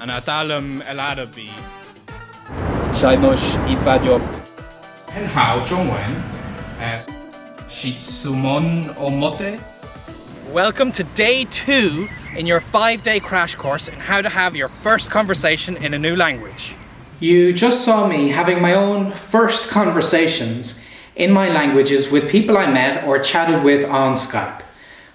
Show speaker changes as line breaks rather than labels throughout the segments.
أنا أتعلم العربي.
شاي مش إيباديو.
很好中文. Shitsumon omote. Welcome to day 2 in your 5-day crash course in how to have your first conversation in a new language.
You just saw me having my own first conversations in my languages with people I met or chatted with on Skype.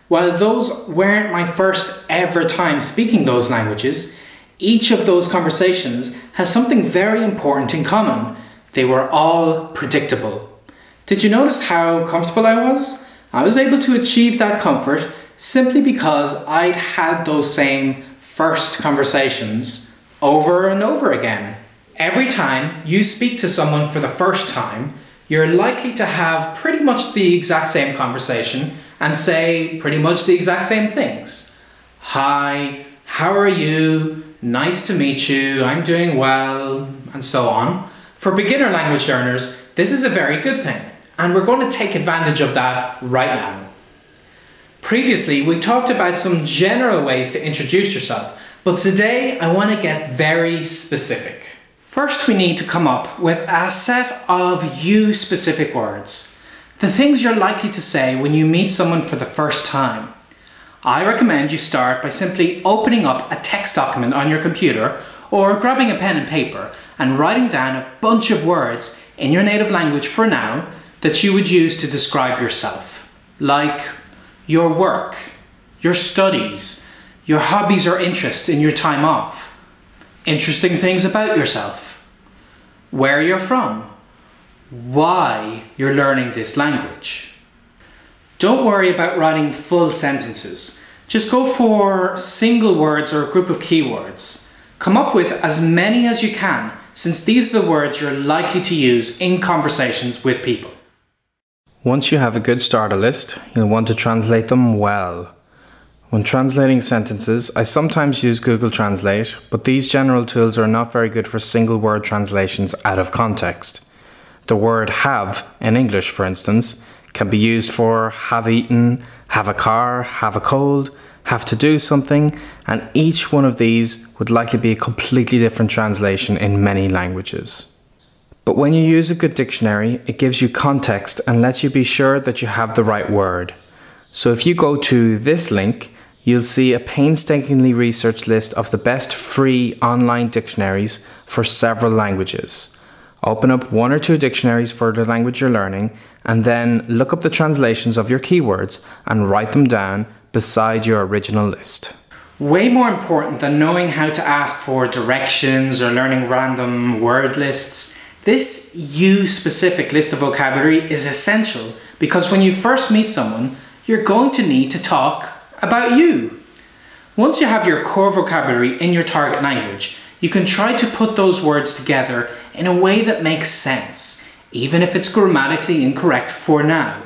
While those weren't my first ever time speaking those languages, each of those conversations has something very important in common. They were all predictable. Did you notice how comfortable I was? I was able to achieve that comfort simply because I'd had those same first conversations over and over again. Every time you speak to someone for the first time, you're likely to have pretty much the exact same conversation and say pretty much the exact same things. Hi, how are you? Nice to meet you, I'm doing well, and so on. For beginner language learners, this is a very good thing, and we're going to take advantage of that right now. Previously, we talked about some general ways to introduce yourself, but today I want to get very specific. First, we need to come up with a set of you-specific words. The things you're likely to say when you meet someone for the first time. I recommend you start by simply opening up a text document on your computer or grabbing a pen and paper and writing down a bunch of words in your native language for now that you would use to describe yourself. Like your work, your studies, your hobbies or interests in your time off, interesting things about yourself, where you're from, why you're learning this language. Don't worry about writing full sentences. Just go for single words or a group of keywords. Come up with as many as you can, since these are the words you're likely to use in conversations with people.
Once you have a good starter list, you'll want to translate them well. When translating sentences, I sometimes use Google Translate, but these general tools are not very good for single word translations out of context. The word have, in English for instance, can be used for have eaten, have a car, have a cold, have to do something, and each one of these would likely be a completely different translation in many languages. But when you use a good dictionary, it gives you context and lets you be sure that you have the right word. So if you go to this link, you'll see a painstakingly researched list of the best free online dictionaries for several languages. Open up 1 or 2 dictionaries for the language you're learning, and then look up the translations of your keywords and write them down beside your original list.
Way more important than knowing how to ask for directions or learning random word lists, this you-specific list of vocabulary is essential because when you first meet someone, you're going to need to talk about you. Once you have your core vocabulary in your target language, you can try to put those words together in a way that makes sense, even if it's grammatically incorrect for now.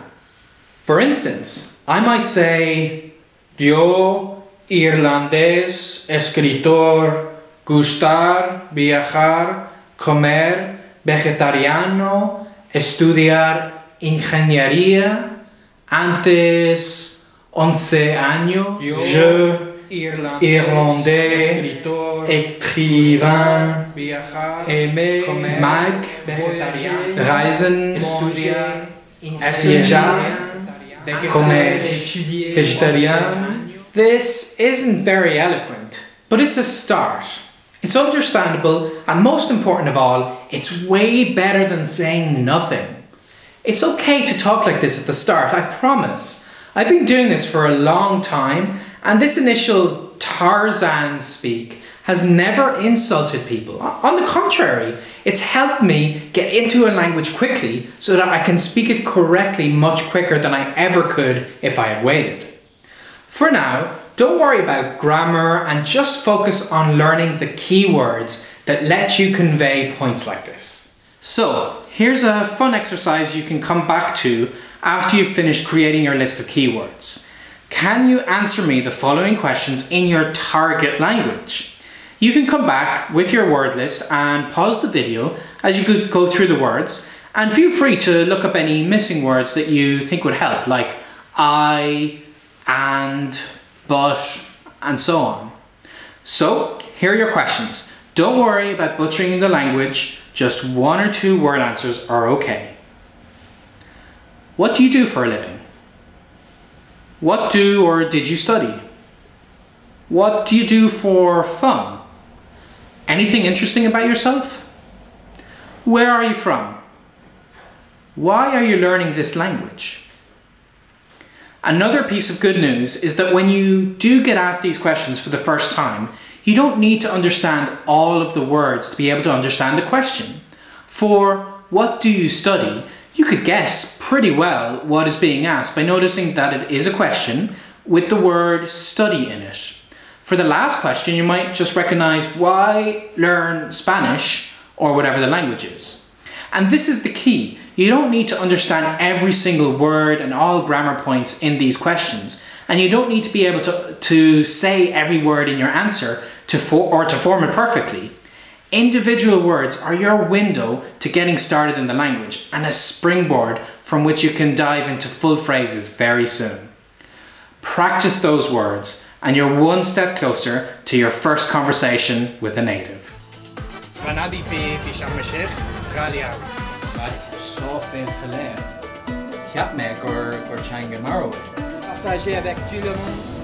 For instance, I might say, yo, irlandés, escritor, gustar, viajar, comer, vegetariano, estudiar ingeniería, antes 11 años, je, irlandais, écrivain, aimer, mag, reisen, viajar, comer, végétarien. This isn't very eloquent, but it's a start. It's understandable, and most important of all, it's way better than saying nothing. It's okay to talk like this at the start, I promise. I've been doing this for a long time, and this initial Tarzan speak has never insulted people. On the contrary, it's helped me get into a language quickly so that I can speak it correctly much quicker than I ever could if I had waited. For now, don't worry about grammar and just focus on learning the keywords that let you convey points like this. So, here's a fun exercise you can come back to after you've finished creating your list of keywords. Can you answer me the following questions in your target language? You can come back with your word list and pause the video as you go through the words, and feel free to look up any missing words that you think would help, like I, and, but, and so on. So, here are your questions. Don't worry about butchering the language, just 1 or 2 word answers are okay. What do you do for a living? What do or did you study? What do you do for fun? Anything interesting about yourself? Where are you from? Why are you learning this language? Another piece of good news is that when you do get asked these questions for the first time, you don't need to understand all of the words to be able to understand the question. For what do you study? You could guess pretty well what is being asked by noticing that it is a question with the word study in it. For the last question, you might just recognize why learn Spanish or whatever the language is. And this is the key. You don't need to understand every single word and all grammar points in these questions. And you don't need to be able to say every word in your answer to form it perfectly. Individual words are your window to getting started in the language and a springboard from which you can dive into full phrases very soon. Practice those words and you're one step closer to your first conversation with a native.
Vanadi fi Sharm el-Sheikh, Ghali Awi.
So féin chaléir. Cheap me gur teanga Norway.
Partagé avec tout le monde.